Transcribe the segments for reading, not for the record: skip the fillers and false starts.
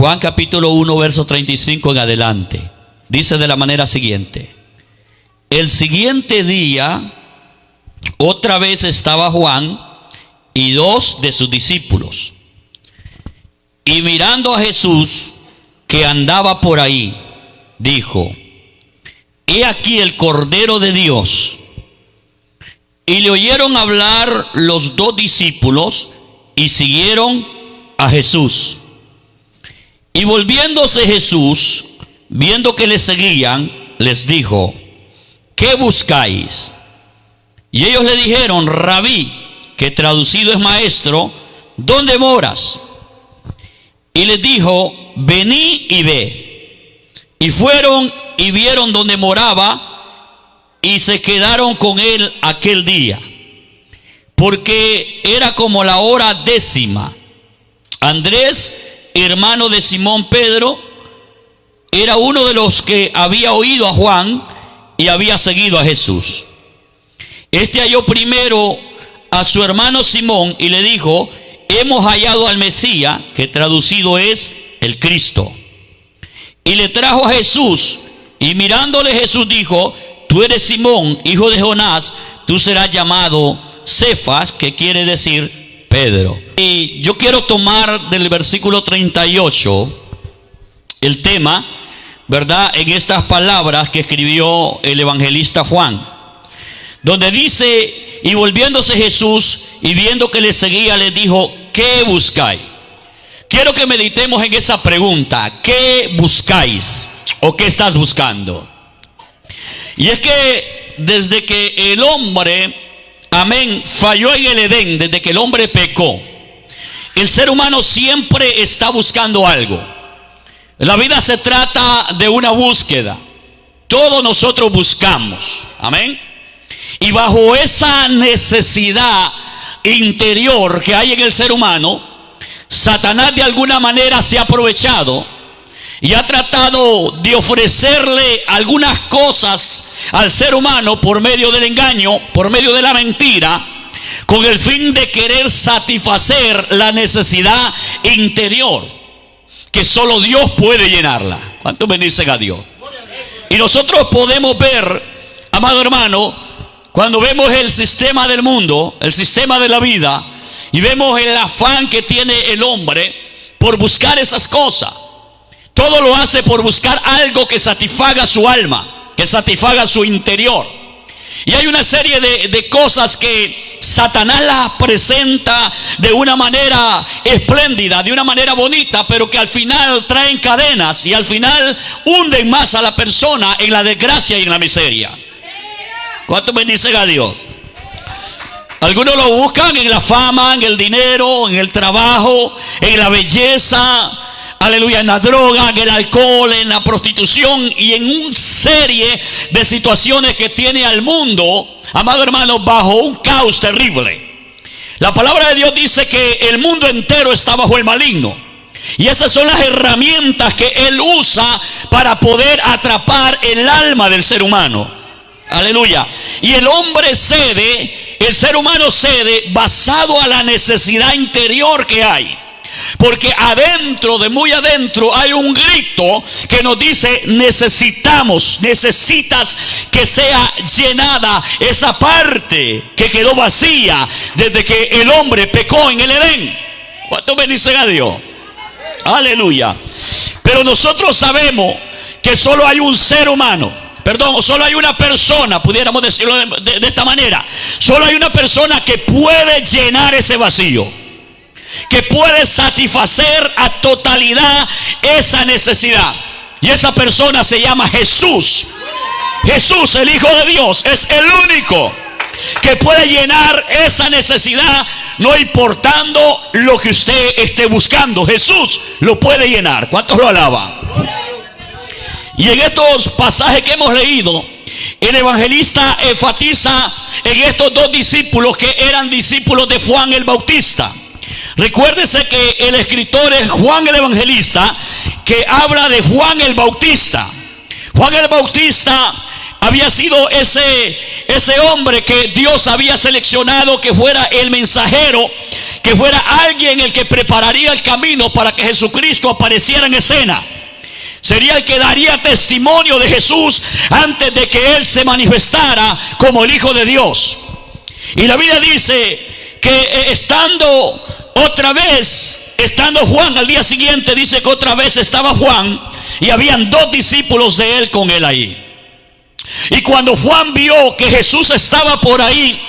Juan capítulo 1, verso 35 en adelante. Dice de la manera siguiente: el siguiente día, otra vez estaba Juan y 2 de sus discípulos. Y mirando a Jesús, que andaba por ahí, dijo: he aquí el Cordero de Dios. Y le oyeron hablar los 2 discípulos y siguieron a Jesús. Y volviéndose Jesús, viendo que le seguían, les dijo: ¿qué buscáis? Y ellos le dijeron: Rabí, que traducido es maestro, ¿dónde moras? Y les dijo: vení y ve. Y fueron y vieron donde moraba, y se quedaron con él aquel día, porque era como la hora 10. Andrés, hermano de Simón Pedro, era uno de los que había oído a Juan y había seguido a Jesús. Este halló primero a su hermano Simón y le dijo: hemos hallado al Mesías, que traducido es el Cristo. Y le trajo a Jesús, y mirándole Jesús dijo: tú eres Simón, hijo de Jonás, tú serás llamado Cefas, que quiere decir Pedro. Y yo quiero tomar del versículo 38 el tema, ¿verdad?, en estas palabras que escribió el evangelista Juan, donde dice: y volviéndose Jesús y viendo que le seguía, le dijo: ¿qué buscáis? Quiero que meditemos en esa pregunta: ¿qué buscáis? ¿O qué estás buscando? Y es que desde que el hombre, amén, falló en el Edén, desde que el hombre pecó, el ser humano siempre está buscando algo. La vida se trata de una búsqueda. Todos nosotros buscamos, amén. Y bajo esa necesidad interior que hay en el ser humano, Satanás de alguna manera se ha aprovechado y ha tratado de ofrecerle algunas cosas al ser humano por medio del engaño, por medio de la mentira, con el fin de querer satisfacer la necesidad interior, que solo Dios puede llenarla. ¿Cuántos bendicen a Dios? Y nosotros podemos ver, amado hermano, cuando vemos el sistema del mundo, el sistema de la vida, y vemos el afán que tiene el hombre por buscar esas cosas. Todo lo hace por buscar algo que satisfaga su alma, que satisfaga su interior. Y hay una serie de cosas que Satanás las presenta de una manera espléndida, de una manera bonita, pero que al final traen cadenas y al final hunden más a la persona en la desgracia y en la miseria. ¿Cuánto bendicen a Dios? Algunos lo buscan en la fama, en el dinero, en el trabajo, en la belleza, aleluya, en la droga, en el alcohol, en la prostitución y en una serie de situaciones que tiene al mundo, amado hermano, bajo un caos terrible. La palabra de Dios dice que el mundo entero está bajo el maligno. Y esas son las herramientas que él usa para poder atrapar el alma del ser humano. Aleluya. Y el hombre cede, el ser humano cede basado a la necesidad interior que hay. Porque adentro, de muy adentro, hay un grito que nos dice: necesitas que sea llenada esa parte que quedó vacía desde que el hombre pecó en el Edén. ¿Cuánto bendicen a Dios? Aleluya. Pero nosotros sabemos que solo hay un ser humano, solo hay una persona, pudiéramos decirlo de esta manera. Solo hay una persona que puede llenar ese vacío, que puede satisfacer a totalidad esa necesidad. Y esa persona se llama Jesús. Jesús, el Hijo de Dios, es el único que puede llenar esa necesidad, no importando lo que usted esté buscando. Jesús lo puede llenar. ¿Cuántos lo alaban? Y en estos pasajes que hemos leído, el evangelista enfatiza en estos 2 discípulos que eran discípulos de Juan el Bautista. Recuérdese que el escritor es Juan el Evangelista, que habla de Juan el Bautista. Juan el Bautista había sido ese hombre que Dios había seleccionado que fuera el mensajero, que fuera alguien el que prepararía el camino para que Jesucristo apareciera en escena. Sería el que daría testimonio de Jesús antes de que Él se manifestara como el Hijo de Dios. Y la Biblia dice que estando Juan al día siguiente, dice que otra vez estaba Juan y habían 2 discípulos de él con él ahí. Y cuando Juan vio que Jesús estaba por ahí,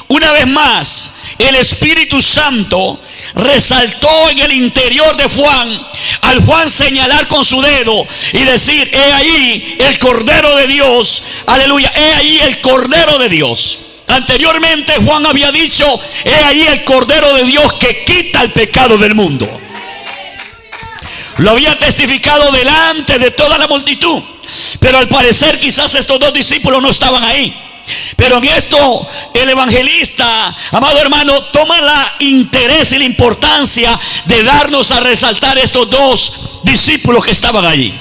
una vez más el Espíritu Santo resaltó en el interior de Juan, al Juan señalar con su dedo y decir: he ahí el Cordero de Dios, aleluya, he ahí el Cordero de Dios. Anteriormente Juan había dicho: he ahí el Cordero de Dios que quita el pecado del mundo. Lo había testificado delante de toda la multitud, pero al parecer quizás estos 2 discípulos no estaban ahí. Pero en esto el evangelista, amado hermano, toma la interés y la importancia de darnos a resaltar estos 2 discípulos que estaban allí.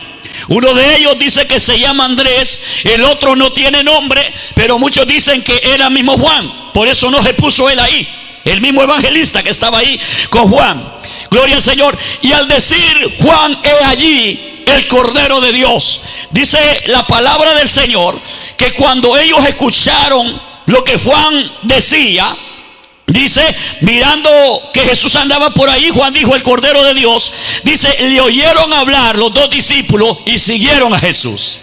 Uno de ellos dice que se llama Andrés, el otro no tiene nombre, pero muchos dicen que era el mismo Juan. Por eso no se puso él ahí, el mismo evangelista que estaba ahí con Juan. Gloria al Señor. Y al decir Juan, he allí el Cordero de Dios, dice la palabra del Señor que cuando ellos escucharon lo que Juan decía, dice, mirando que Jesús andaba por ahí, Juan dijo: el Cordero de Dios. Dice, le oyeron hablar los 2 discípulos y siguieron a Jesús.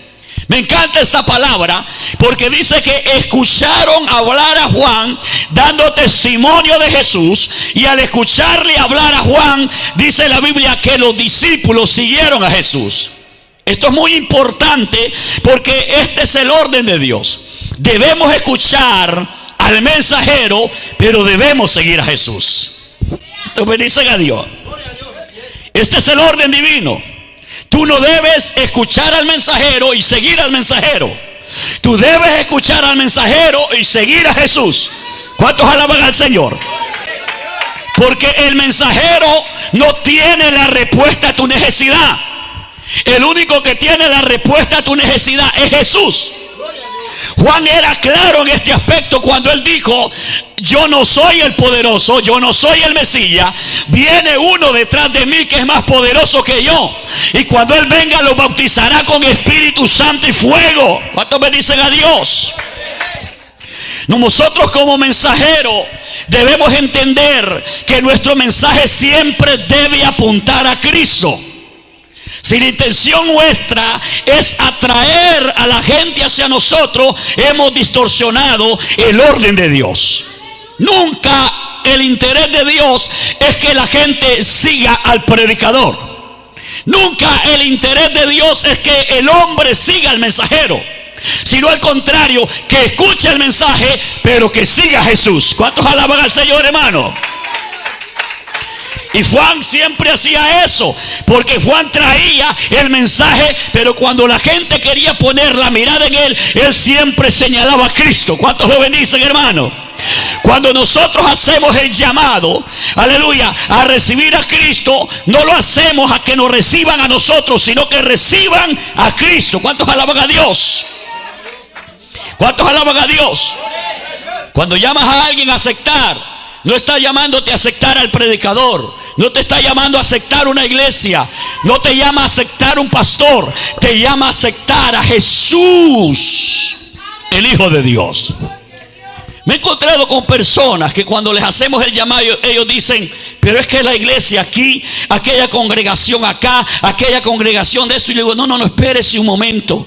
Me encanta esta palabra porque dice que escucharon hablar a Juan dando testimonio de Jesús, y al escucharle hablar a Juan, dice la Biblia que los discípulos siguieron a Jesús. Esto es muy importante porque este es el orden de Dios. Debemos escuchar al mensajero, pero debemos seguir a Jesús. Entonces bendicen a Dios. Este es el orden divino. Tú no debes escuchar al mensajero y seguir al mensajero. Tú debes escuchar al mensajero y seguir a Jesús. ¿Cuántos alaban al Señor? Porque el mensajero no tiene la respuesta a tu necesidad. El único que tiene la respuesta a tu necesidad es Jesús. Juan era claro en este aspecto cuando él dijo: yo no soy el poderoso, yo no soy el Mesías, viene uno detrás de mí que es más poderoso que yo, y cuando él venga lo bautizará con Espíritu Santo y fuego. ¿Cuántos bendicen a Dios? Nosotros como mensajeros debemos entender que nuestro mensaje siempre debe apuntar a Cristo. Si la intención nuestra es atraer a la gente hacia nosotros, hemos distorsionado el orden de Dios. Nunca el interés de Dios es que la gente siga al predicador. Nunca el interés de Dios es que el hombre siga al mensajero, sino al contrario, que escuche el mensaje, pero que siga a Jesús. ¿Cuántos alaban al Señor, hermano? Y Juan siempre hacía eso, porque Juan traía el mensaje, pero cuando la gente quería poner la mirada en él, él siempre señalaba a Cristo. ¿Cuántos lo bendicen, hermano? Cuando nosotros hacemos el llamado, aleluya, a recibir a Cristo, no lo hacemos a que nos reciban a nosotros, sino que reciban a Cristo. ¿Cuántos alaban a Dios? ¿Cuántos alaban a Dios? Cuando llamas a alguien a aceptar, no está llamándote a aceptar al predicador, no te está llamando a aceptar una iglesia, no te llama a aceptar un pastor, te llama a aceptar a Jesús, el Hijo de Dios. Me he encontrado con personas que cuando les hacemos el llamado, ellos dicen: pero es que la iglesia aquí, aquella congregación acá, aquella congregación de esto. Y yo digo: no, espérese un momento.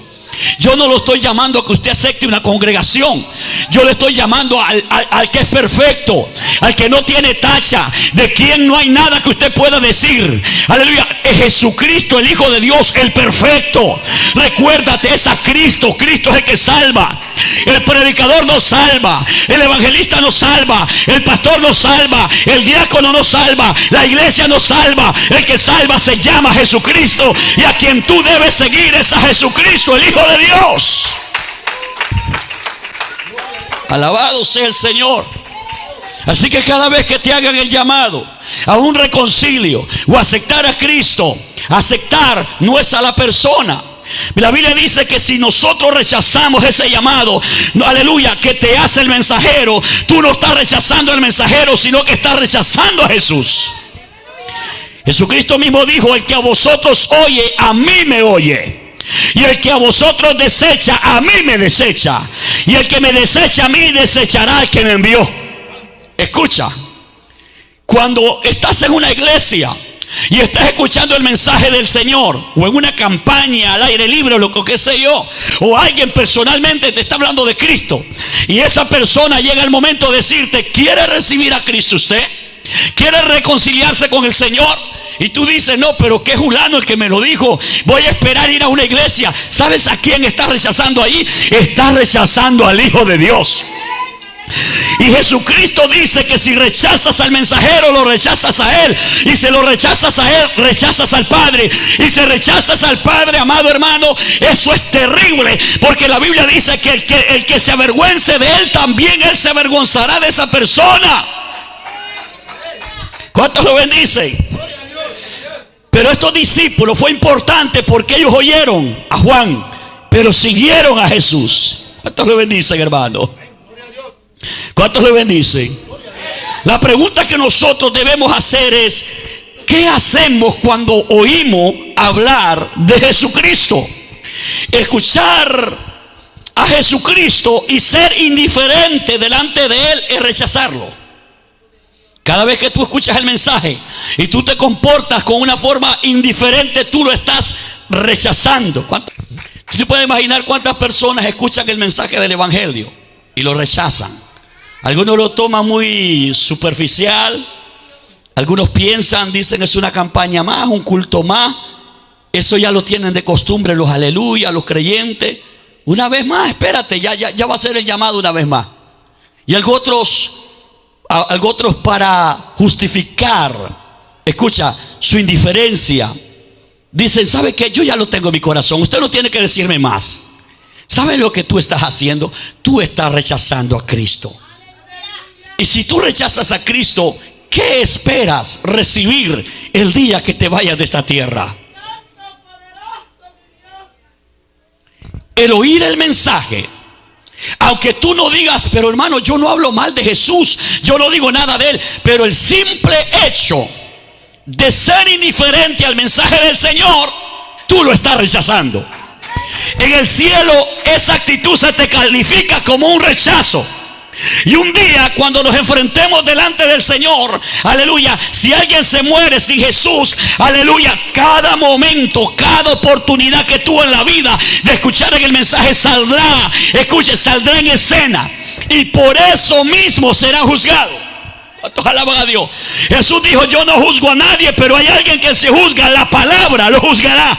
Yo no lo estoy llamando a que usted acepte una congregación. Yo le estoy llamando al que es perfecto, al que no tiene tacha, de quien no hay nada que usted pueda decir. Aleluya, es Jesucristo, el Hijo de Dios, el perfecto. Recuérdate, es a Cristo. Cristo es el que salva. El predicador no salva, el evangelista no salva, el pastor no salva, el diácono no salva, la iglesia no salva. El que salva se llama Jesucristo, y a quien tú debes seguir es a Jesucristo, el Hijo de Dios. Alabado sea el Señor. Así que cada vez que te hagan el llamado a un reconcilio o aceptar a Cristo, aceptar no es a la persona, La Biblia dice que si nosotros rechazamos ese llamado, aleluya, que te hace el mensajero, tú no estás rechazando al mensajero, sino que estás rechazando a Jesús. Jesucristo mismo dijo: el que a vosotros oye, a mí me oye. Y el que a vosotros desecha, a mí me desecha. Y el que me desecha a mí, desechará al que me envió. Escucha, cuando estás en una iglesia y estás escuchando el mensaje del Señor, o en una campaña al aire libre, o lo que sé yo, o alguien personalmente te está hablando de Cristo, y esa persona llega el momento de decirte: ¿quiere recibir a Cristo usted? ¿Quiere reconciliarse con el Señor? Y tú dices: no, pero que es fulano el que me lo dijo, voy a esperar ir a una iglesia. ¿Sabes a quién estás rechazando ahí? Estás rechazando al Hijo de Dios. Y Jesucristo dice que si rechazas al mensajero, lo rechazas a Él. Y si lo rechazas a Él, rechazas al Padre. Y si rechazas al Padre, amado hermano, eso es terrible. Porque la Biblia dice que el que se avergüence de Él, también Él se avergonzará de esa persona. ¿Cuántos lo bendicen? Pero estos discípulos fue importante porque ellos oyeron a Juan, pero siguieron a Jesús. ¿Cuántos lo bendicen, hermano? ¿Cuántos le bendicen? La pregunta que nosotros debemos hacer es: ¿qué hacemos cuando oímos hablar de Jesucristo? Escuchar a Jesucristo y ser indiferente delante de Él es rechazarlo. Cada vez que tú escuchas el mensaje y tú te comportas con una forma indiferente, tú lo estás rechazando. ¿Tú te puedes imaginar cuántas personas escuchan el mensaje del Evangelio y lo rechazan? Algunos lo toman muy superficial, algunos piensan, dicen: es una campaña más, un culto más. Eso ya lo tienen de costumbre los aleluya, los creyentes. Una vez más, espérate, ya va a ser el llamado una vez más. Y algo otros para justificar, escucha, su indiferencia, dicen: ¿sabe qué? Yo ya lo tengo en mi corazón, usted no tiene que decirme más. ¿Sabe lo que tú estás haciendo? Tú estás rechazando a Cristo. Y si tú rechazas a Cristo, ¿qué esperas recibir el día que te vayas de esta tierra? El oír el mensaje, aunque tú no digas: pero hermano, yo no hablo mal de Jesús, yo no digo nada de Él, pero el simple hecho de ser indiferente al mensaje del Señor, tú lo estás rechazando. En el cielo esa actitud se te califica como un rechazo. Y un día, cuando nos enfrentemos delante del Señor, aleluya, si alguien se muere sin Jesús, aleluya, cada momento, cada oportunidad que tuvo en la vida de escuchar en el mensaje saldrá en escena, y por eso mismo será juzgado. ¿Cuántos alaban a Dios? Jesús dijo: yo no juzgo a nadie, pero hay alguien que se juzga, la palabra lo juzgará.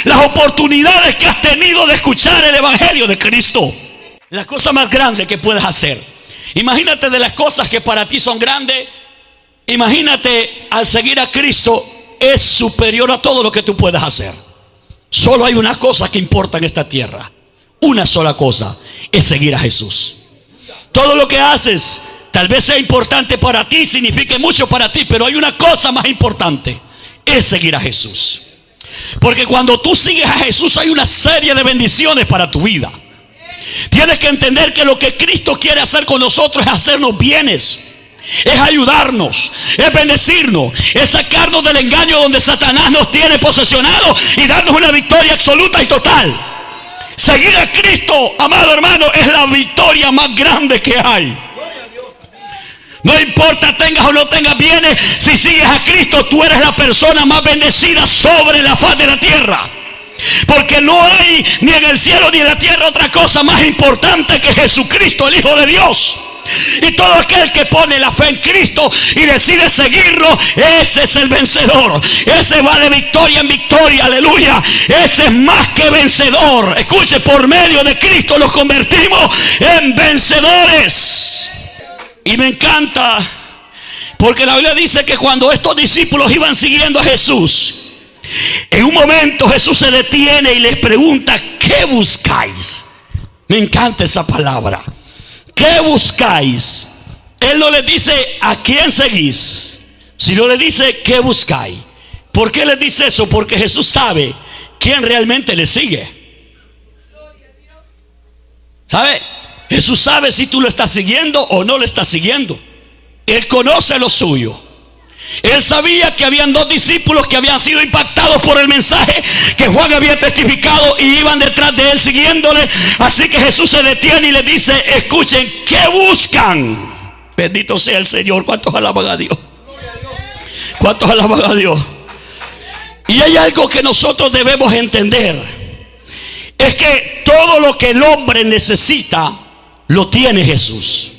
Las oportunidades que has tenido de escuchar el Evangelio de Cristo, la cosa más grande que puedes hacer. Imagínate de las cosas que para ti son grandes. Imagínate, al seguir a Cristo es superior a todo lo que tú puedas hacer. Solo hay una cosa que importa en esta tierra. Una sola cosa: es seguir a Jesús. Todo lo que haces tal vez sea importante para ti, signifique mucho para ti, pero hay una cosa más importante: es seguir a Jesús. Porque cuando tú sigues a Jesús hay una serie de bendiciones para tu vida. Tienes que entender que lo que Cristo quiere hacer con nosotros es hacernos bienes, es ayudarnos, es bendecirnos, es sacarnos del engaño donde Satanás nos tiene posesionados y darnos una victoria absoluta y total. Seguir a Cristo, amado hermano, es la victoria más grande que hay. No importa tengas o no tengas bienes, si sigues a Cristo, tú eres la persona más bendecida sobre la faz de la tierra. Porque no hay ni en el cielo ni en la tierra otra cosa más importante que Jesucristo, el Hijo de Dios. Y todo aquel que pone la fe en Cristo y decide seguirlo, ese es el vencedor. Ese va de victoria en victoria, aleluya. Ese es más que vencedor. Escuche, por medio de Cristo nos convertimos en vencedores. Y me encanta, porque la Biblia dice que cuando estos discípulos iban siguiendo a Jesús, en un momento Jesús se detiene y les pregunta: ¿qué buscáis? Me encanta esa palabra. ¿Qué buscáis? Él no les dice: ¿a quién seguís? Sino le dice: ¿qué buscáis? ¿Por qué les dice eso? Porque Jesús sabe quién realmente le sigue. ¿Sabe? Jesús sabe si tú lo estás siguiendo o no lo estás siguiendo. Él conoce lo suyo. Él sabía que habían dos discípulos que habían sido impactados por el mensaje que Juan había testificado y iban detrás de él siguiéndole. Así que Jesús se detiene y le dice: escuchen, ¿qué buscan? Bendito sea el Señor. ¿Cuántos alaban a Dios? ¿Cuántos alaban a Dios? Y hay algo que nosotros debemos entender: es que todo lo que el hombre necesita lo tiene Jesús.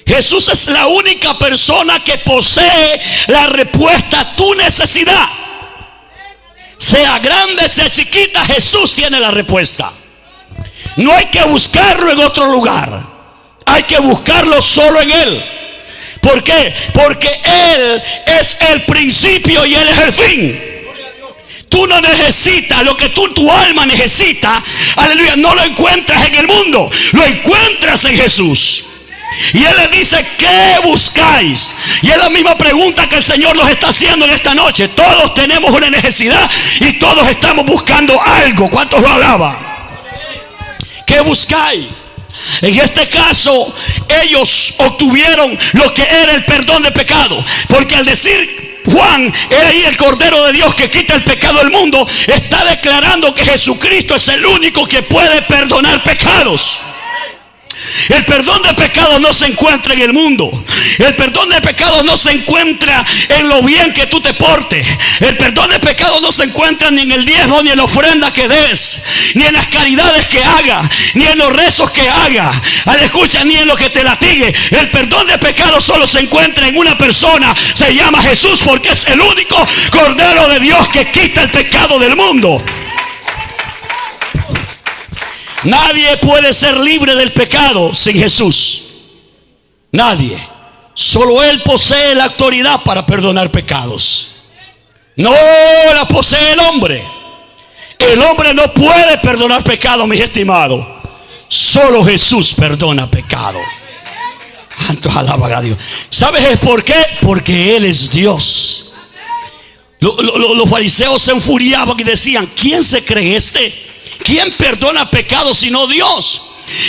Jesús es la única persona que posee la respuesta a tu necesidad. Sea grande, sea chiquita, Jesús tiene la respuesta. No hay que buscarlo en otro lugar. Hay que buscarlo solo en Él. ¿Por qué? Porque Él es el principio y Él es el fin. Tú no necesitas lo que tu alma necesita. Aleluya. No lo encuentras en el mundo. Lo encuentras en Jesús. Y Él le dice: ¿qué buscáis? Y es la misma pregunta que el Señor nos está haciendo en esta noche. Todos tenemos una necesidad y todos estamos buscando algo. ¿Cuántos lo alaban? ¿Qué buscáis? En este caso, ellos obtuvieron lo que era el perdón de pecado. Porque al decir Juan, es ahí el Cordero de Dios que quita el pecado del mundo, está declarando que Jesucristo es el único que puede perdonar pecados. El perdón de pecados no se encuentra en el mundo. El perdón de pecados no se encuentra en lo bien que tú te portes. El perdón de pecados no se encuentra ni en el diezmo, ni en la ofrenda que des, ni en las caridades que hagas, ni en los rezos que hagas. Escucha, ni en lo que te latigue. El perdón de pecados solo se encuentra en una persona. Se llama Jesús, porque es el único Cordero de Dios que quita el pecado del mundo. Nadie puede ser libre del pecado sin Jesús. Nadie. Solo Él posee la autoridad para perdonar pecados. No la posee el hombre. El hombre no puede perdonar pecados, mis estimados. Solo Jesús perdona pecado. Santos, alaban a Dios. ¿Sabes por qué? Porque Él es Dios. Los fariseos se enfuriaban y decían: ¿quién se cree este? ¿Quién perdona pecados sino Dios?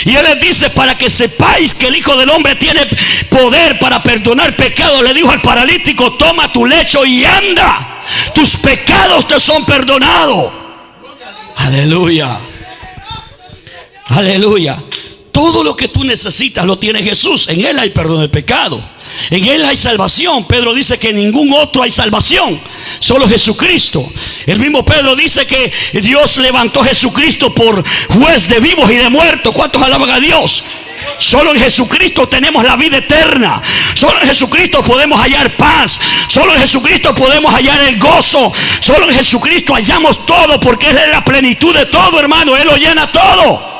Y Él les dice: para que sepáis que el Hijo del Hombre tiene poder para perdonar pecados, le dijo al paralítico: toma tu lecho y anda, tus pecados te son perdonados. Aleluya. Aleluya. Todo lo que tú necesitas lo tiene Jesús. En Él hay perdón de pecado. En Él hay salvación. Pedro dice que en ningún otro hay salvación, solo Jesucristo. El mismo Pedro dice que Dios levantó a Jesucristo por juez de vivos y de muertos. ¿Cuántos alaban a Dios? Solo en Jesucristo tenemos la vida eterna. Solo en Jesucristo podemos hallar paz. Solo en Jesucristo podemos hallar el gozo. Solo en Jesucristo hallamos todo, porque Él es la plenitud de todo, hermano. Él lo llena todo.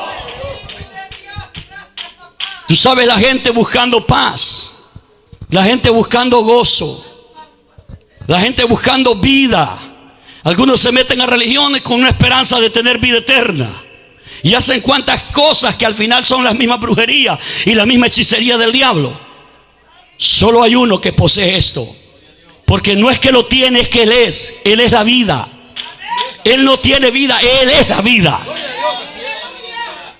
Tú sabes, la gente buscando paz, la gente buscando gozo, la gente buscando vida. Algunos se meten a religiones con una esperanza de tener vida eterna y hacen cuantas cosas que al final son las mismas brujerías y la misma hechicería del diablo. Solo hay uno que posee esto, porque no es que lo tiene, es que Él es la vida. Él no tiene vida, Él es la vida.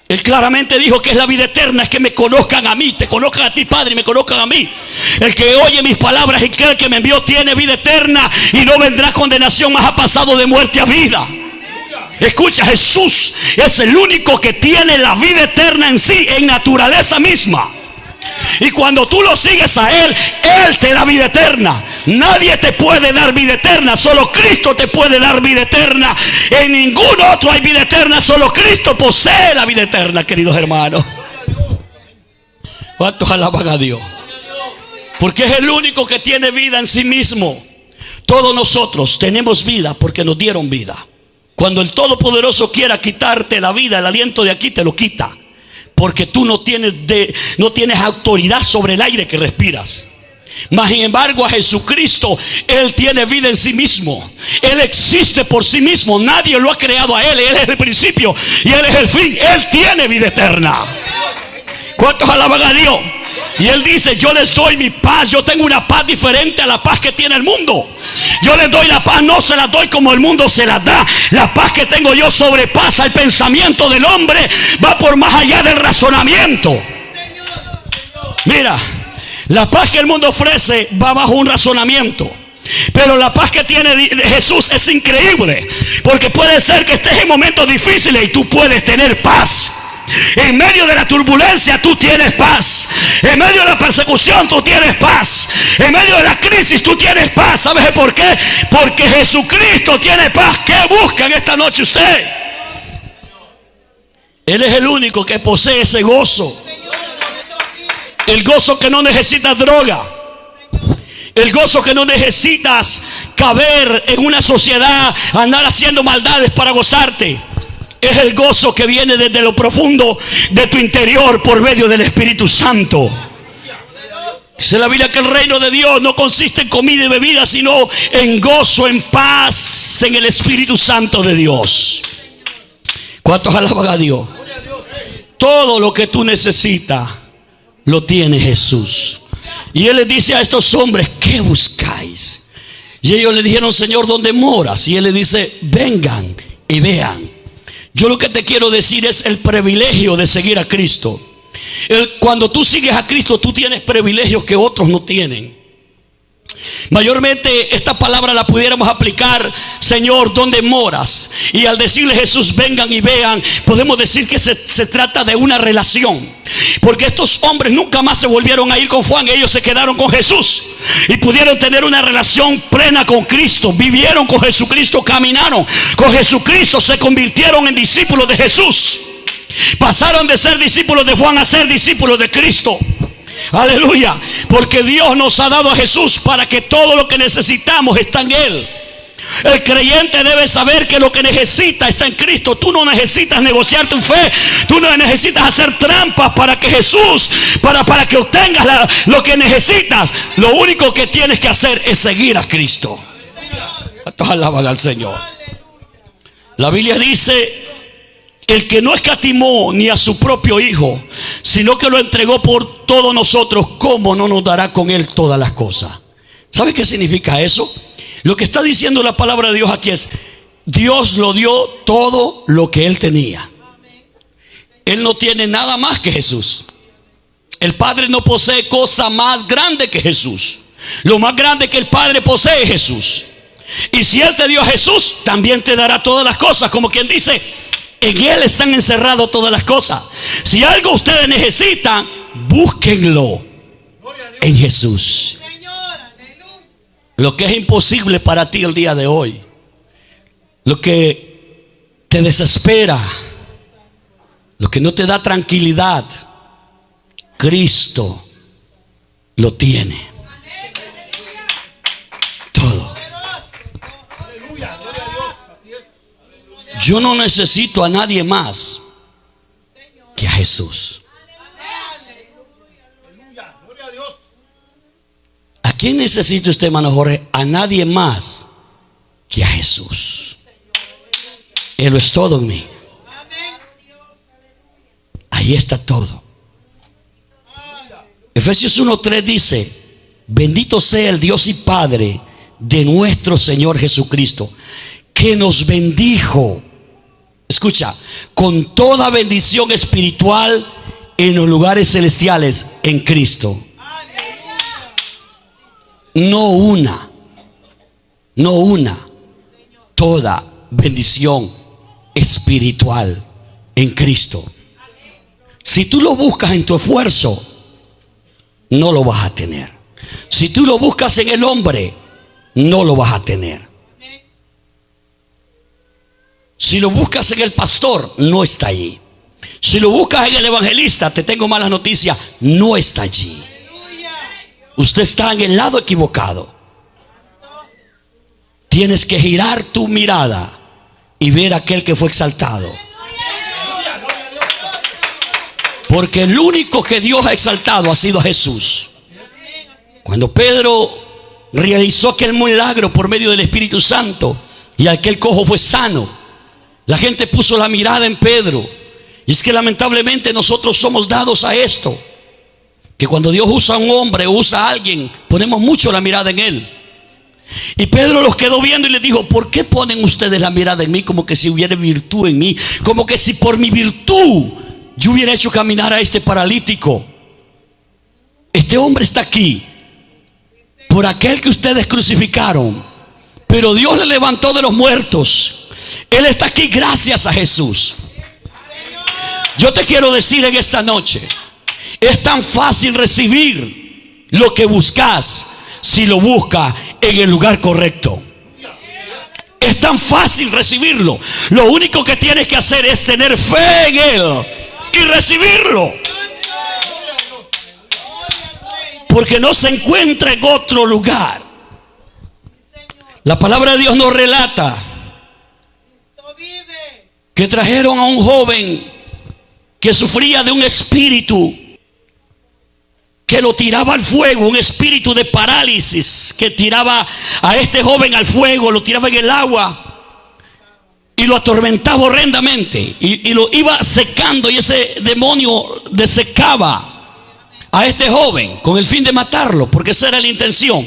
Él claramente dijo que es la vida eterna, es que me conozcan a mí, te conozcan a ti, Padre, y me conozcan a mí. El que oye mis palabras y cree que me envió tiene vida eterna y no vendrá condenación, más ha pasado de muerte a vida. Escucha, Jesús es el único que tiene la vida eterna en sí, en naturaleza misma. Y cuando tú lo sigues a Él, Él te da vida eterna. Nadie te puede dar vida eterna, solo Cristo te puede dar vida eterna. En ningún otro hay vida eterna, solo Cristo posee la vida eterna, queridos hermanos. ¿Cuántos alaban a Dios? Porque es el único que tiene vida en sí mismo. Todos nosotros tenemos vida porque nos dieron vida. Cuando el Todopoderoso quiera quitarte la vida, el aliento de aquí te lo quita, porque tú no tienes autoridad sobre el aire que respiras. Mas sin embargo a Jesucristo, Él tiene vida en sí mismo. Él existe por sí mismo. Nadie lo ha creado a Él. Él es el principio y Él es el fin. Él tiene vida eterna. ¿Cuántos alaban a Dios? Y Él dice, yo les doy mi paz. Yo tengo una paz diferente a la paz que tiene el mundo. Yo les doy la paz, no se la doy como el mundo se la da. La paz que tengo yo sobrepasa el pensamiento del hombre. Va por más allá del razonamiento. Mira, la paz que el mundo ofrece va bajo un razonamiento. Pero la paz que tiene Jesús es increíble. Porque puede ser que estés en momentos difíciles y tú puedes tener paz. En medio de la turbulencia tú tienes paz. En medio de la persecución tú tienes paz. En medio de la crisis tú tienes paz. ¿Sabes por qué? Porque Jesucristo tiene paz. ¿Qué busca en esta noche usted? Él es el único que posee ese gozo. El gozo que no necesita droga. El gozo que no necesitas caber en una sociedad, andar haciendo maldades para gozarte. Es el gozo que viene desde lo profundo de tu interior por medio del Espíritu Santo. Dice la Biblia que el reino de Dios no consiste en comida y bebida, sino en gozo, en paz, en el Espíritu Santo de Dios. ¿Cuántos alaban a Dios? Todo lo que tú necesitas lo tiene Jesús. Y Él les dice a estos hombres, ¿qué buscáis? Y ellos le dijeron, Señor, ¿dónde moras? Y Él les dice, vengan y vean. Yo lo que te quiero decir es el privilegio de seguir a Cristo. Cuando tú sigues a Cristo, tú tienes privilegios que otros no tienen. Mayormente esta palabra la pudiéramos aplicar, Señor, ¿dónde moras? Y al decirle Jesús, vengan y vean, podemos decir que se trata de una relación. Porque estos hombres nunca más se volvieron a ir con Juan. Ellos se quedaron con Jesús y pudieron tener una relación plena con Cristo. Vivieron con Jesucristo, caminaron con Jesucristo, se convirtieron en discípulos de Jesús. Pasaron de ser discípulos de Juan a ser discípulos de Cristo. Aleluya, porque Dios nos ha dado a Jesús para que todo lo que necesitamos está en Él. El creyente debe saber que lo que necesita está en Cristo. Tú no necesitas negociar tu fe. Tú no necesitas hacer trampas para que Jesús, para que obtengas lo que necesitas. Lo único que tienes que hacer es seguir a Cristo. Todos alaban al Señor. La Biblia dice, el que no escatimó ni a su propio Hijo, sino que lo entregó por todos nosotros, ¿cómo no nos dará con Él todas las cosas? ¿Sabe qué significa eso? Lo que está diciendo la palabra de Dios aquí es, Dios lo dio todo lo que Él tenía. Él no tiene nada más que Jesús. El Padre no posee cosa más grande que Jesús. Lo más grande que el Padre posee es Jesús. Y si Él te dio a Jesús, también te dará todas las cosas. Como quien dice, en Él están encerradas todas las cosas. Si algo ustedes necesitan, búsquenlo en Jesús. Lo que es imposible para ti el día de hoy, lo que te desespera, lo que no te da tranquilidad, Cristo lo tiene. Todo. Yo no necesito a nadie más que a Jesús. ¿A quién necesita usted, hermano Jorge? A nadie más que a Jesús. Él es todo en mí. Ahí está todo. Efesios 1:3 dice, bendito sea el Dios y Padre de nuestro Señor Jesucristo, que nos bendijo, escucha, con toda bendición espiritual en los lugares celestiales en Cristo. No una, toda bendición espiritual en Cristo. Si tú lo buscas en tu esfuerzo, no lo vas a tener. Si tú lo buscas en el hombre, no lo vas a tener. Si lo buscas en el pastor, no está allí. Si lo buscas en el evangelista, te tengo malas noticias, no está allí. Usted está en el lado equivocado. Tienes que girar tu mirada y ver a aquel que fue exaltado. Porque el único que Dios ha exaltado ha sido Jesús. Cuando Pedro realizó aquel milagro por medio del Espíritu Santo y aquel cojo fue sano, la gente puso la mirada en Pedro. Y es que lamentablemente nosotros somos dados a esto, que cuando Dios usa a un hombre, usa a alguien, ponemos mucho la mirada en él. Y Pedro los quedó viendo y les dijo: ¿por qué ponen ustedes la mirada en mí como que si hubiera virtud en mí? Como que si por mi virtud yo hubiera hecho caminar a este paralítico. Este hombre está aquí por aquel que ustedes crucificaron, pero Dios le levantó de los muertos. Él está aquí gracias a Jesús. Yo te quiero decir en esta noche, es tan fácil recibir lo que buscas si lo buscas en el lugar correcto. Es tan fácil recibirlo. Lo único que tienes que hacer es tener fe en Él y recibirlo, porque no se encuentra en otro lugar. La palabra de Dios nos relata que trajeron a un joven que sufría de un espíritu que lo tiraba al fuego, un espíritu de parálisis que tiraba a este joven al fuego, lo tiraba en el agua y lo atormentaba horrendamente y lo iba secando, y ese demonio desecaba a este joven con el fin de matarlo, porque esa era la intención.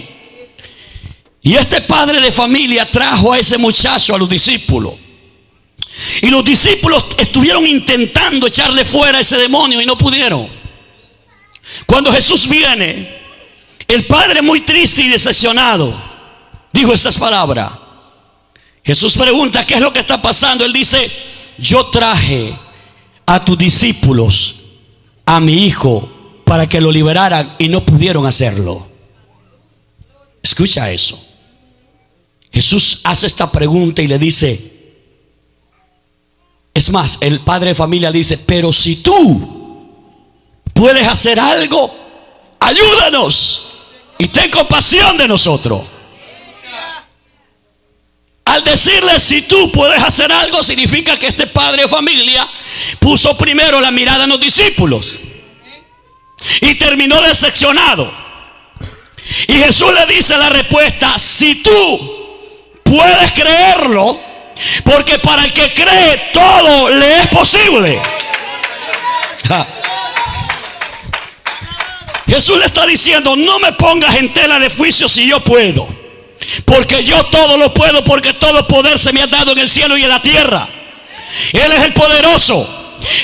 Y este padre de familia trajo a ese muchacho a los discípulos, y los discípulos estuvieron intentando echarle fuera a ese demonio y no pudieron. Cuando Jesús viene, el padre, muy triste y decepcionado, dijo estas palabras. Jesús pregunta: ¿qué es lo que está pasando? Él dice: yo traje a tus discípulos a mi hijo para que lo liberaran y no pudieron hacerlo. Escucha eso. Jesús hace esta pregunta y le dice, es más, el padre de familia dice: pero si tú puedes hacer algo, ayúdanos y ten compasión de nosotros. Al decirle si tú puedes hacer algo, significa que este padre de familia puso primero la mirada en los discípulos y terminó decepcionado. Y Jesús le dice la respuesta: si tú puedes creerlo, porque para el que cree todo le es posible. Jesús le está diciendo: no me pongas en tela de juicio si yo puedo, porque yo todo lo puedo, porque todo poder se me ha dado en el cielo y en la tierra. Él es el poderoso.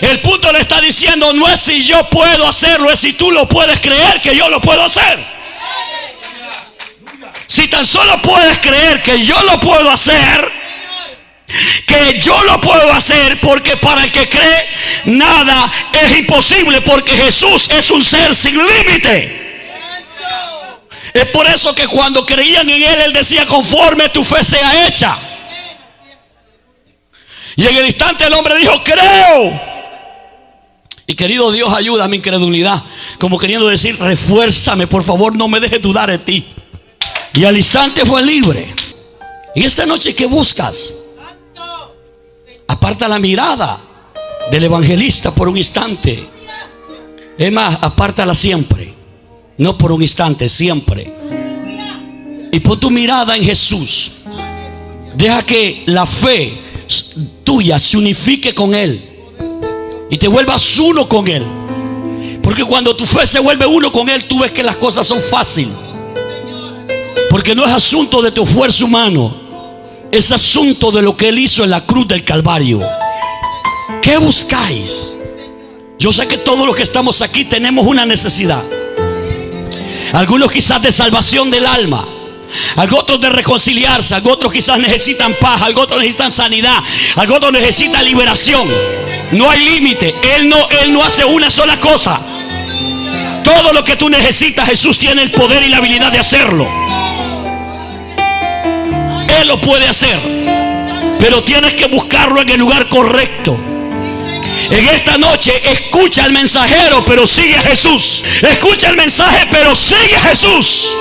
El punto le está diciendo: no es si yo puedo hacerlo, es si tú lo puedes creer que yo lo puedo hacer. Si tan solo puedes creer que yo lo puedo hacer, porque para el que cree nada es imposible, porque Jesús es un ser sin límite. Es por eso que cuando creían en Él, Él decía: conforme tu fe sea hecha. Y en el instante el hombre dijo: creo. Y querido Dios, ayuda a mi incredulidad, como queriendo decir: refuérzame, por favor, no me dejes dudar de ti. Y al instante fue libre. Y esta noche, ¿qué buscas? Aparta la mirada del evangelista por un instante. Es más, apártala siempre. No por un instante, siempre. Y pon tu mirada en Jesús. Deja que la fe tuya se unifique con Él y te vuelvas uno con Él. Porque cuando tu fe se vuelve uno con Él, tú ves que las cosas son fáciles. Porque no es asunto de tu esfuerzo humano, es asunto de lo que Él hizo en la cruz del Calvario. ¿Qué buscáis? Yo sé que todos los que estamos aquí tenemos una necesidad. Algunos quizás de salvación del alma, algunos otros de reconciliarse, algunos otros quizás necesitan paz, algunos otros necesitan sanidad, algunos otros necesitan liberación. No hay límite. Él no hace una sola cosa. Todo lo que tú necesitas, Jesús tiene el poder y la habilidad de hacerlo. Él lo puede hacer, pero tienes que buscarlo en el lugar correcto. En esta noche, escucha al mensajero, pero sigue a Jesús. Escucha el mensaje, pero sigue a Jesús.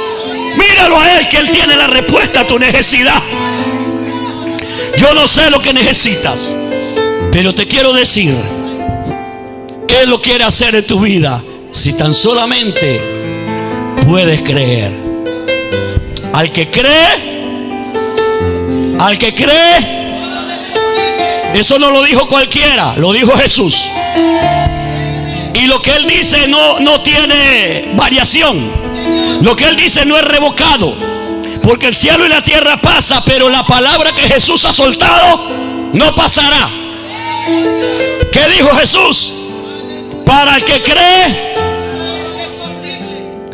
Míralo a Él, que Él tiene la respuesta a tu necesidad. Yo no sé lo que necesitas, pero te quiero decir, Él lo quiere hacer en tu vida, si tan solamente puedes creer. Al que cree, eso no lo dijo cualquiera, lo dijo Jesús. Y lo que Él dice no tiene variación. Lo que Él dice no es revocado. Porque el cielo y la tierra pasa, pero la palabra que Jesús ha soltado no pasará. ¿Qué dijo Jesús? Para el que cree,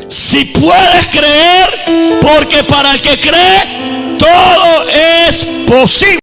si puedes creer, porque para el que cree todo es posible.